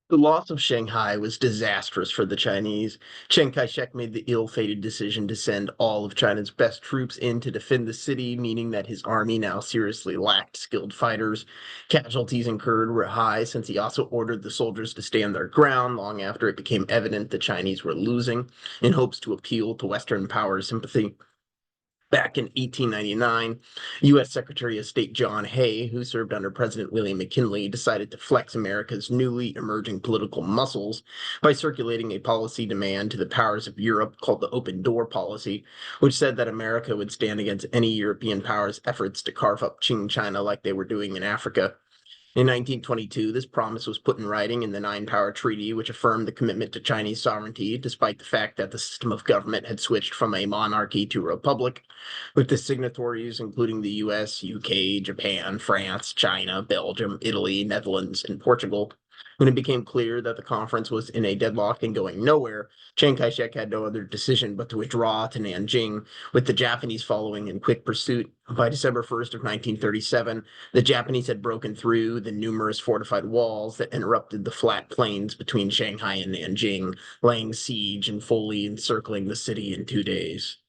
The loss of Shanghai was disastrous for the Chinese. Chiang Kai-shek made the ill-fated decision to send all of China's best troops in to defend the city, meaning that his army now seriously lacked skilled fighters. Casualties incurred were high since he also ordered the soldiers to stand their ground long after it became evident the Chinese were losing, in hopes to appeal to Western power sympathy. Back in 1899, U.S. Secretary of State John Hay, who served under President William McKinley, decided to flex America's newly emerging political muscles by circulating a policy demand to the powers of Europe called the Open Door Policy, which said that America would stand against any European powers' efforts to carve up Qing China like they were doing in Africa. In 1922, this promise was put in writing in the Nine Power Treaty, which affirmed the commitment to Chinese sovereignty, despite the fact that the system of government had switched from a monarchy to a republic, with the signatories including the US, UK, Japan, France, China, Belgium, Italy, Netherlands, and Portugal. When it became clear that the conference was in a deadlock and going nowhere, Chiang Kai shek had no other decision but to withdraw to Nanjing, with the Japanese following in quick pursuit. By December 1st of 1937, the Japanese had broken through the numerous fortified walls that interrupted the flat plains between Shanghai and Nanjing, laying siege and fully encircling the city in 2 days.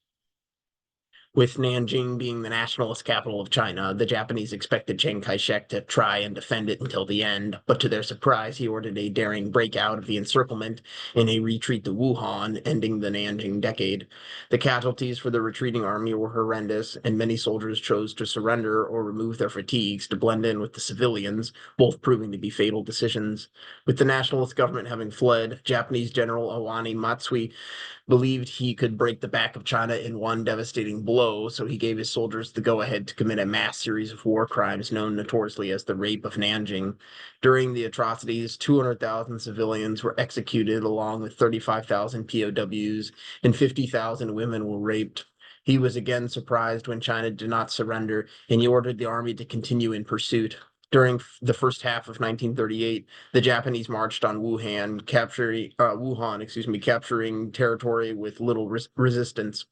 With Nanjing being the nationalist capital of China, the Japanese expected Chiang Kai shek to try and defend it until the end, but to their surprise, he ordered a daring breakout of the encirclement and a retreat to Wuhan, ending the Nanjing decade. The casualties for the retreating army were horrendous, and many soldiers chose to surrender or remove their fatigues to blend in with the civilians, both proving to be fatal decisions. With the nationalist government having fled, Japanese General Owani Matsui believed he could break the back of China in one devastating blow, so he gave his soldiers the go ahead to commit a mass series of war crimes known notoriously as the Rape of Nanjing. During the atrocities, 200,000 civilians were executed, along with 35,000 POWs, and 50,000 women were raped. He was again surprised when China did not surrender, and he ordered the army to continue in pursuit. During the first half of 1938, the Japanese marched on Wuhan, capturing territory with little resistance.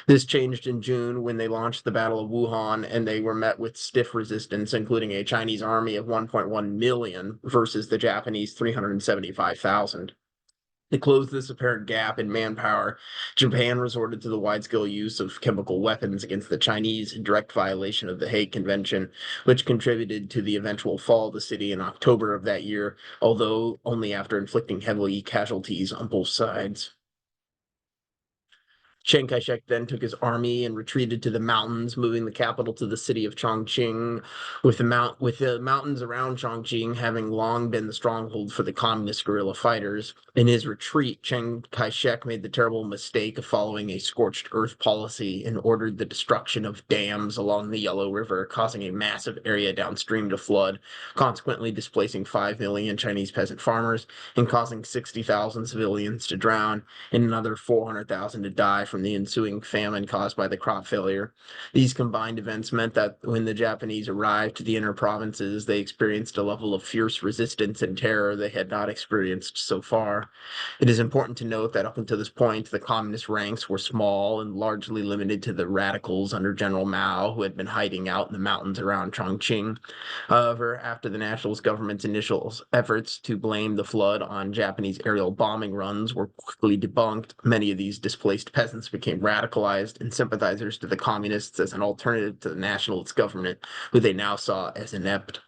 This changed in June when they launched the Battle of Wuhan, and they were met with stiff resistance, including a Chinese army of 1.1 million versus the Japanese 375,000. To close this apparent gap in manpower, Japan resorted to the wide-scale use of chemical weapons against the Chinese in direct violation of the Hague Convention, which contributed to the eventual fall of the city in October of that year, although only after inflicting heavy casualties on both sides. Chiang Kai-shek then took his army and retreated to the mountains, moving the capital to the city of Chongqing, with the mountains around Chongqing having long been the stronghold for the communist guerrilla fighters. In his retreat, Chiang Kai-shek made the terrible mistake of following a scorched earth policy and ordered the destruction of dams along the Yellow River, causing a massive area downstream to flood, consequently displacing 5 million Chinese peasant farmers and causing 60,000 civilians to drown and another 400,000 to die from the ensuing famine caused by the crop failure. These combined events meant that when the Japanese arrived to the inner provinces, they experienced a level of fierce resistance and terror they had not experienced so far. It is important to note that up until this point, the communist ranks were small and largely limited to the radicals under General Mao, who had been hiding out in the mountains around Chongqing. However, after the nationalist government's initial efforts to blame the flood on Japanese aerial bombing runs were quickly debunked, many of these displaced peasants became radicalized and sympathizers to the communists as an alternative to the nationalist government, who they now saw as inept.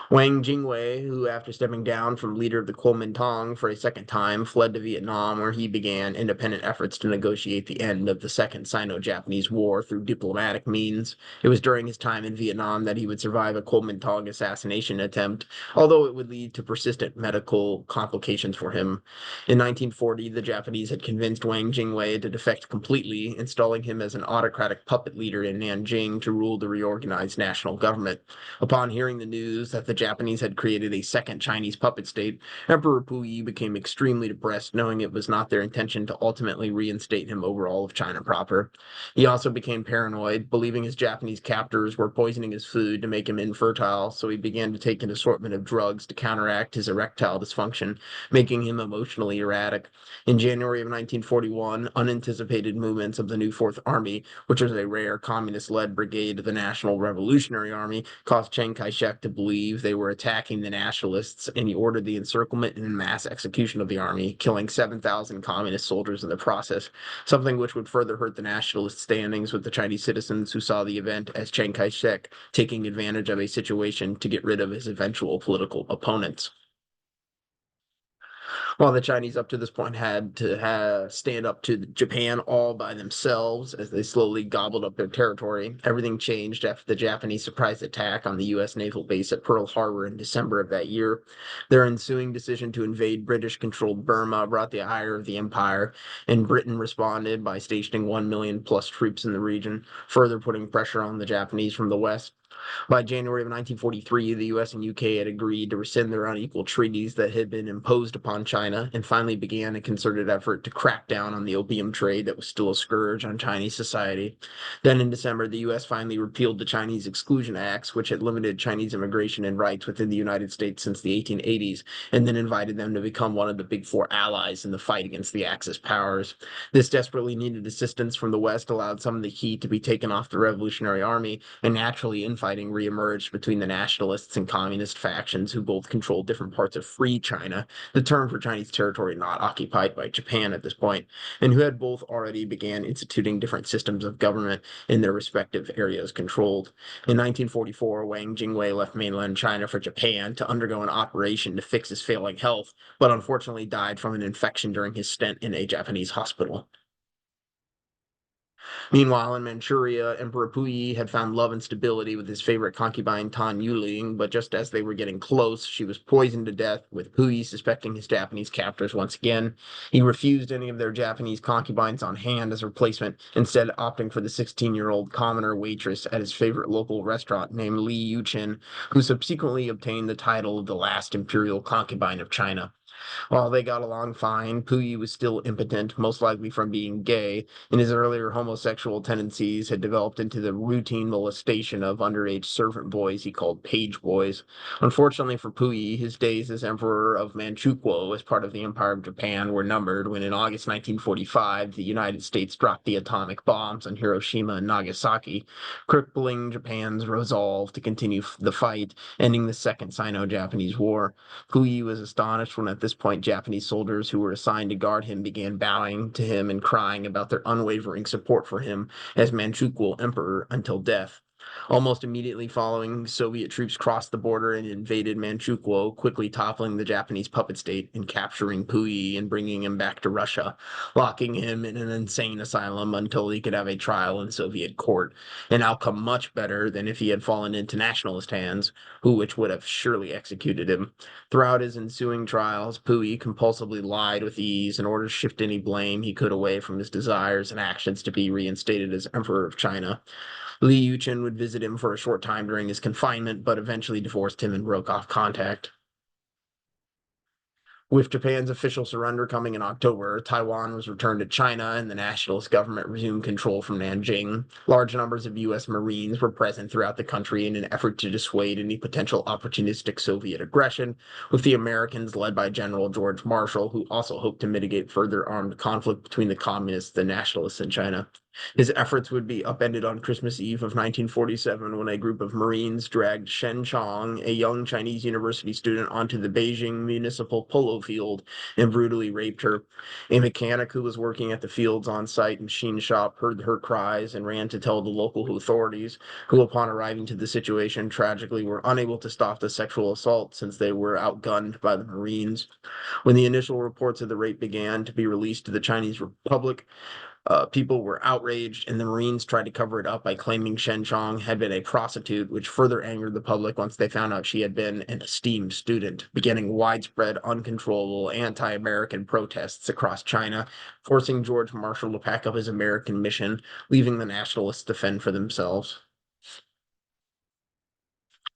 Wang Jingwei, who, after stepping down from leader of the Kuomintang for a second time, fled to Vietnam, where he began independent efforts to negotiate the end of the Second Sino-Japanese War through diplomatic means. It was during his time in Vietnam that he would survive a Kuomintang assassination attempt, although it would lead to persistent medical complications for him. In 1940, the Japanese had convinced Wang Jingwei to defect completely, installing him as an autocratic puppet leader in Nanjing to rule the reorganized national government. Upon hearing the news that the Japanese had created a second Chinese puppet state, Emperor Puyi became extremely depressed, knowing it was not their intention to ultimately reinstate him over all of China proper. He also became paranoid, believing his Japanese captors were poisoning his food to make him infertile, so he began to take an assortment of drugs to counteract his erectile dysfunction, making him emotionally erratic. In January of 1941, unanticipated movements of the new Fourth Army, which was a rare communist-led brigade of the National Revolutionary Army, caused Chiang Kai-shek to believe they were attacking the nationalists, and he ordered the encirclement and mass execution of the army, killing 7,000 communist soldiers in the process, something which would further hurt the nationalist standings with the Chinese citizens who saw the event as Chiang Kai-shek taking advantage of a situation to get rid of his eventual political opponents. While the Chinese up to this point had to stand up to Japan all by themselves as they slowly gobbled up their territory, everything changed after the Japanese surprise attack on the U.S. naval base at Pearl Harbor in December of that year. Their ensuing decision to invade British-controlled Burma brought the ire of the empire, and Britain responded by stationing 1 million plus troops in the region, further putting pressure on the Japanese from the west. By January of 1943, the US and UK had agreed to rescind their unequal treaties that had been imposed upon China and finally began a concerted effort to crack down on the opium trade that was still a scourge on Chinese society. Then in December, the US finally repealed the Chinese Exclusion Acts, which had limited Chinese immigration and rights within the United States since the 1880s, and then invited them to become one of the Big Four allies in the fight against the Axis powers. This desperately needed assistance from the West allowed some of the heat to be taken off the Revolutionary Army, and naturally infighting reemerged between the nationalists and communist factions who both controlled different parts of Free China, the term for Chinese territory not occupied by Japan at this point, and who had both already began instituting different systems of government in their respective areas controlled. In 1944, Wang Jingwei left mainland China for Japan to undergo an operation to fix his failing health, but unfortunately died from an infection during his stint in a Japanese hospital. Meanwhile, in Manchuria, Emperor Puyi had found love and stability with his favorite concubine Tan Yuling, but just as they were getting close, she was poisoned to death, with Puyi suspecting his Japanese captors once again. He refused any of their Japanese concubines on hand as replacement, instead opting for the 16-year-old commoner waitress at his favorite local restaurant named Li Yuchen, who subsequently obtained the title of the last imperial concubine of China. While they got along fine, Puyi was still impotent, most likely from being gay, and his earlier homosexual tendencies had developed into the routine molestation of underage servant boys he called page boys. Unfortunately for Puyi, his days as Emperor of Manchukuo as part of the Empire of Japan were numbered when in August 1945 the United States dropped the atomic bombs on Hiroshima and Nagasaki, crippling Japan's resolve to continue the fight, ending the Second Sino-Japanese War. Puyi was astonished when at this point Japanese soldiers who were assigned to guard him began bowing to him and crying about their unwavering support for him as Manchukuo emperor until death. Almost immediately following, Soviet troops crossed the border and invaded Manchukuo, quickly toppling the Japanese puppet state and capturing Puyi and bringing him back to Russia, locking him in an insane asylum until he could have a trial in Soviet court, an outcome much better than if he had fallen into nationalist hands, which would have surely executed him. Throughout his ensuing trials, Puyi compulsively lied with ease in order to shift any blame he could away from his desires and actions to be reinstated as Emperor of China. Li Yuchen would visit him for a short time during his confinement, but eventually divorced him and broke off contact. With Japan's official surrender coming in October, Taiwan was returned to China and the nationalist government resumed control from Nanjing. Large numbers of U.S. Marines were present throughout the country in an effort to dissuade any potential opportunistic Soviet aggression, with the Americans led by General George Marshall, who also hoped to mitigate further armed conflict between the communists and nationalists in China. His efforts would be upended on Christmas Eve of 1947 when a group of Marines dragged Shen Chong, a young Chinese university student, onto the Beijing municipal polo field and brutally raped her. A mechanic who was working at the field's on-site machine shop heard her cries and ran to tell the local authorities, who, upon arriving to the situation, tragically were unable to stop the sexual assault since they were outgunned by the Marines. When the initial reports of the rape began to be released to the Chinese Republic, people were outraged, and the Marines tried to cover it up by claiming Shen Chong had been a prostitute, which further angered the public once they found out she had been an esteemed student, beginning widespread, uncontrollable anti-American protests across China, forcing George Marshall to pack up his American mission, leaving the nationalists to fend for themselves.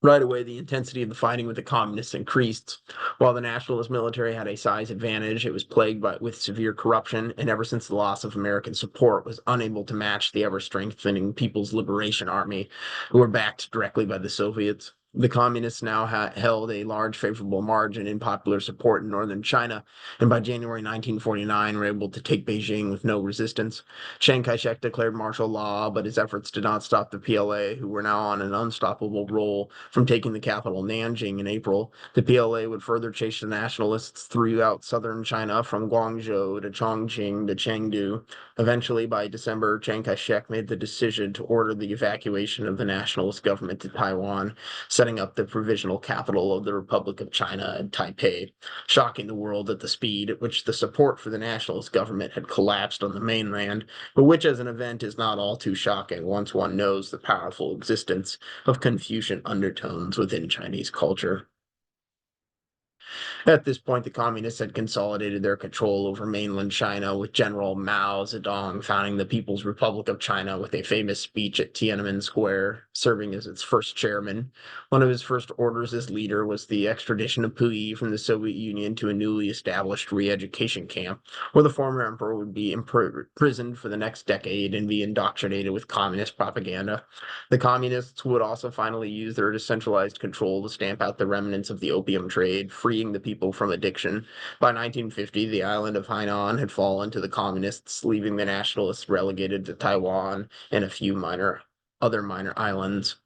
Right away, the intensity of the fighting with the communists increased. While the nationalist military had a size advantage, it was plagued with severe corruption, and ever since the loss of American support, was unable to match the ever-strengthening People's Liberation Army, who were backed directly by the Soviets. The communists now held a large favorable margin in popular support in northern China, and by January 1949 were able to take Beijing with no resistance. Chiang Kai-shek declared martial law, but his efforts did not stop the PLA, who were now on an unstoppable roll, from taking the capital Nanjing in April. The PLA would further chase the nationalists throughout southern China, from Guangzhou to Chongqing to Chengdu. Eventually, by December, Chiang Kai-shek made the decision to order the evacuation of the nationalist government to Taiwan, setting up the provisional capital of the Republic of China at Taipei, shocking the world at the speed at which the support for the nationalist government had collapsed on the mainland, but which as an event is not all too shocking once one knows the powerful existence of Confucian undertones within Chinese culture. At this point, the communists had consolidated their control over mainland China, with General Mao Zedong founding the People's Republic of China with a famous speech at Tiananmen Square, serving as its first chairman. One of his first orders as leader was the extradition of Puyi from the Soviet Union to a newly established re-education camp, where the former emperor would be imprisoned for the next decade and be indoctrinated with communist propaganda. The communists would also finally use their decentralized control to stamp out the remnants of the opium trade, freeing the people from addiction. By 1950, the island of Hainan had fallen to the communists, leaving the nationalists relegated to Taiwan and a few other minor islands.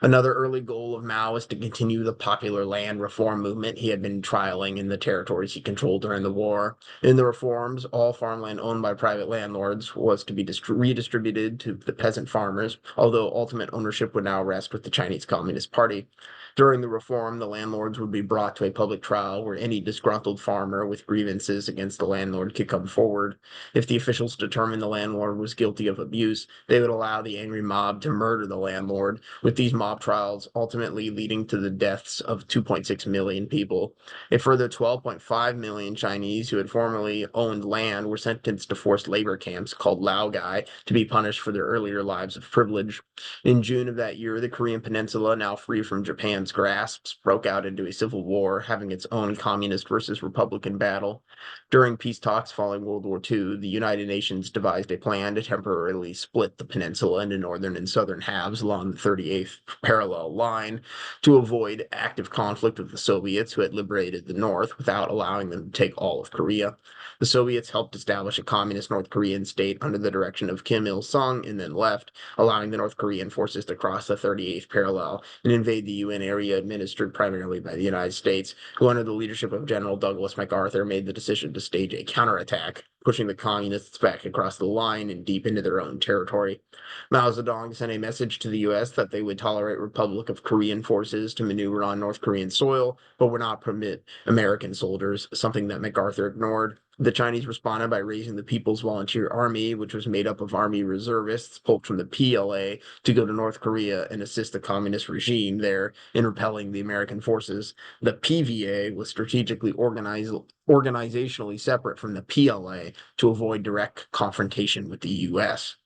Another early goal of Mao was to continue the popular land reform movement he had been trialing in the territories he controlled during the war. In the reforms, all farmland owned by private landlords was to be redistributed to the peasant farmers, although ultimate ownership would now rest with the Chinese Communist Party. During the reform, the landlords would be brought to a public trial where any disgruntled farmer with grievances against the landlord could come forward. If the officials determined the landlord was guilty of abuse, they would allow the angry mob to murder the landlord, with these mob trials ultimately leading to the deaths of 2.6 million people. A further 12.5 million Chinese who had formerly owned land were sentenced to forced labor camps called laogai to be punished for their earlier lives of privilege. In June of that year, the Korean Peninsula, now free from Japan's grasps, broke out into a civil war, having its own communist versus Republican battle. During peace talks following World War II, the United Nations devised a plan to temporarily split the peninsula into northern and southern halves along the 38th parallel line to avoid active conflict with the Soviets, who had liberated the North without allowing them to take all of Korea. The Soviets helped establish a communist North Korean state under the direction of Kim Il-sung and then left, allowing the North Korean forces to cross the 38th parallel and invade the UN area administered primarily by the United States, who under the leadership of General Douglas MacArthur made the decision to stage a counterattack, pushing the communists back across the line and deep into their own territory. Mao Zedong sent a message to the U.S. that they would tolerate Republic of Korean forces to maneuver on North Korean soil, but would not permit American soldiers, something that MacArthur ignored. The Chinese responded by raising the People's Volunteer Army, which was made up of Army reservists pulled from the PLA, to go to North Korea and assist the communist regime there in repelling the American forces. The PVA was strategically organizationally separate from the PLA to avoid direct confrontation with the U.S.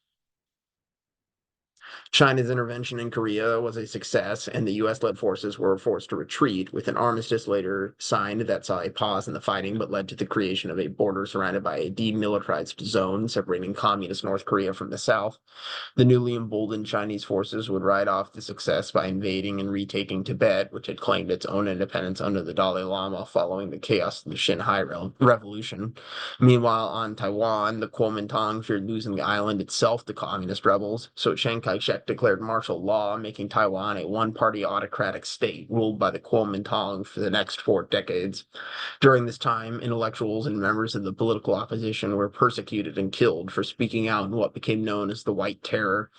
China's intervention in Korea was a success, and the U.S.-led forces were forced to retreat, with an armistice later signed that saw a pause in the fighting but led to the creation of a border surrounded by a demilitarized zone separating communist North Korea from the south. The newly emboldened Chinese forces would ride off the success by invading and retaking Tibet, which had claimed its own independence under the Dalai Lama following the chaos of the Xinhai Revolution. Meanwhile, on Taiwan, the Kuomintang feared losing the island itself to communist rebels, so Chiang Kai-shek declared martial law, making Taiwan a one-party autocratic state ruled by the Kuomintang for the next 4 decades. During this time, intellectuals and members of the political opposition were persecuted and killed for speaking out in what became known as the White Terror.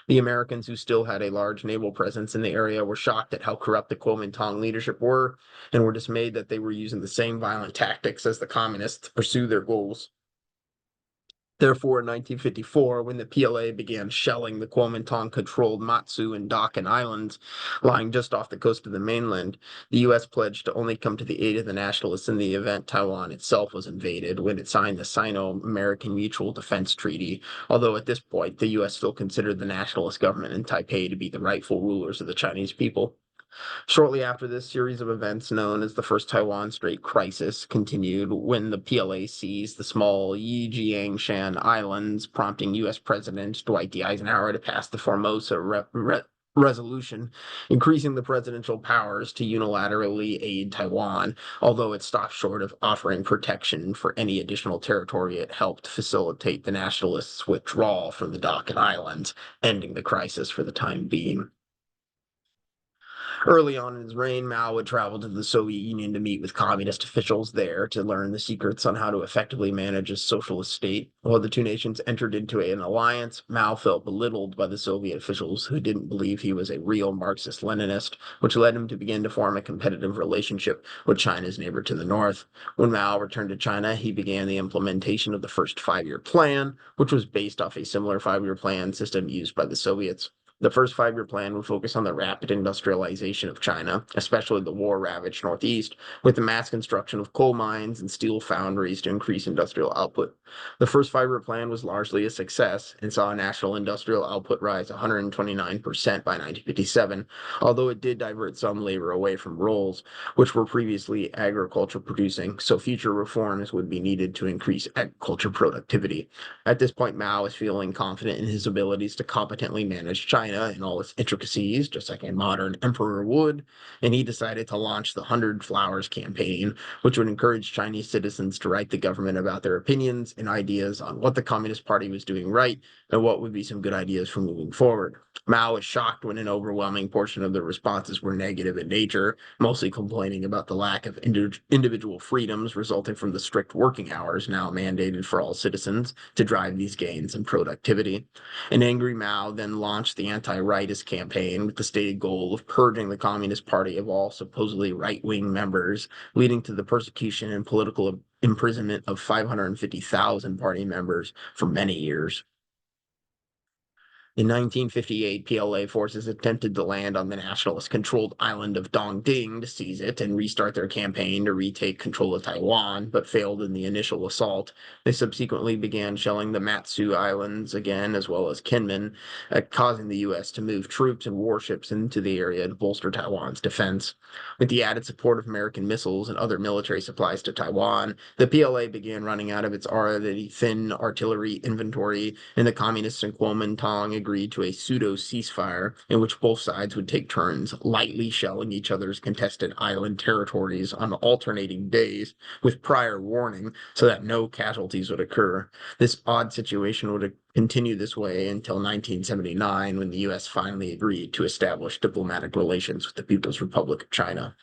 The Americans, who still had a large naval presence in the area, were shocked at how corrupt the Kuomintang leadership were and were dismayed that they were using the same violent tactics as the communists to pursue their goals. Therefore, in 1954, when the PLA began shelling the Kuomintang-controlled Matsu and Dakin Islands, lying just off the coast of the mainland, the U.S. pledged to only come to the aid of the nationalists in the event Taiwan itself was invaded when it signed the Sino-American Mutual Defense Treaty, although at this point, the U.S. still considered the nationalist government in Taipei to be the rightful rulers of the Chinese people. Shortly after this, series of events known as the First Taiwan Strait Crisis continued when the PLA seized the small Yijiangshan Islands, prompting U.S. President Dwight D. Eisenhower to pass the Formosa Resolution, increasing the presidential powers to unilaterally aid Taiwan, although it stopped short of offering protection for any additional territory. It helped facilitate the nationalists' withdrawal from the Darken Islands, ending the crisis for the time being. Early on in his reign, Mao would travel to the Soviet Union to meet with communist officials there to learn the secrets on how to effectively manage a socialist state. While the two nations entered into an alliance, Mao felt belittled by the Soviet officials who didn't believe he was a real Marxist-Leninist, which led him to begin to form a competitive relationship with China's neighbor to the north. When Mao returned to China, he began the implementation of the first five-year plan, which was based off a similar five-year plan system used by the Soviets. The first five-year plan would focus on the rapid industrialization of China, especially the war-ravaged Northeast, with the mass construction of coal mines and steel foundries to increase industrial output. The first five-year plan was largely a success and saw national industrial output rise 129% by 1957, although it did divert some labor away from roles, which were previously agriculture producing, so future reforms would be needed to increase agriculture productivity. At this point, Mao was feeling confident in his abilities to competently manage China in all its intricacies, just like a modern emperor would, and he decided to launch the 100 Flowers campaign, which would encourage Chinese citizens to write the government about their opinions and ideas on what the Communist Party was doing right and what would be some good ideas for moving forward. Mao was shocked when an overwhelming portion of the responses were negative in nature, mostly complaining about the lack of individual freedoms resulting from the strict working hours now mandated for all citizens to drive these gains in productivity. An angry Mao then launched the anti-rightist campaign with the stated goal of purging the Communist Party of all supposedly right-wing members, leading to the persecution and political imprisonment of 550,000 party members for many years. In 1958, PLA forces attempted to land on the nationalist-controlled island of Dongding to seize it and restart their campaign to retake control of Taiwan, but failed in the initial assault. They subsequently began shelling the Matsu Islands again, as well as Kinmen, causing the U.S. to move troops and warships into the area to bolster Taiwan's defense. With the added support of American missiles and other military supplies to Taiwan, the PLA began running out of its already thin artillery inventory, and the communists in Kuomintang agreed to a pseudo ceasefire in which both sides would take turns lightly shelling each other's contested island territories on alternating days with prior warning so that no casualties would occur. This odd situation would continue this way until 1979 when the U.S. finally agreed to establish diplomatic relations with the People's Republic of China.